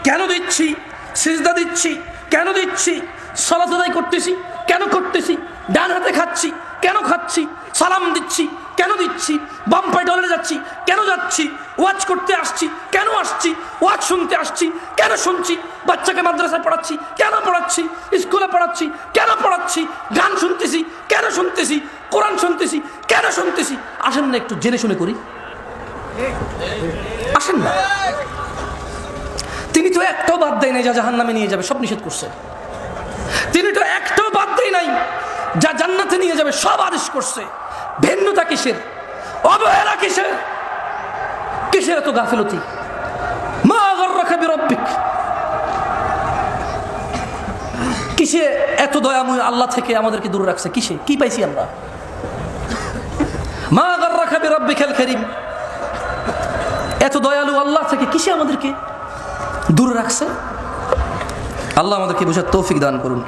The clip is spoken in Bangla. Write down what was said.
কেন দিচ্ছি, সিজদা দিচ্ছি কেন দিচ্ছি, সালাত আদায় করতেছি কেন করতেছি, ডান হাতে খাচ্ছি কেন খাচ্ছি, সালাম দিচ্ছি কেন দিচ্ছি, বাম পায়ে টয়লেটে যাচ্ছি কেন যাচ্ছি, ওয়াজ করতে আসছি কেন আসছি, ওয়াজ শুনতে আসছি কেন শুনছি, বাচ্চাকে মাদ্রাসায় পড়াচ্ছি কেন পড়াচ্ছি, স্কুলে পড়াচ্ছি কেন পড়াচ্ছি, গান শুনতেছি কেন শুনতেছি, কোরআন শুনতেছি কেন শুনতেছি। আসেন না একটু জেনে শুনে করি, আসেন না। তিনি তো একটাও বাদ দেয় নাই যা জাহান্নামে নিয়ে যাবে, সব নিষেধ করছে। তিনি তো একটাও বাদ দেয় নাই যা জান্নাতে নিয়ে যাবে, সব আদেশ করছে। ভিন্নতা কিসের, অবহেলা কিসের, কিসের এত গাফিলতি? মা গাররাকা বিরাব্বিক, কিসে এত দয়াময় আল্লাহ থেকে আমাদেরকে দূরে রাখছে, কিসে, কি পাইছি আমরা? মা গাররাকা বিরাব্বিকাল কারীম, এত দয়ালু আল্লাহ থেকে কিসে আমাদেরকে দূরে রাখছে? আল্লাহ আমাদেরকে বোঝার তৌফিক দান করুন।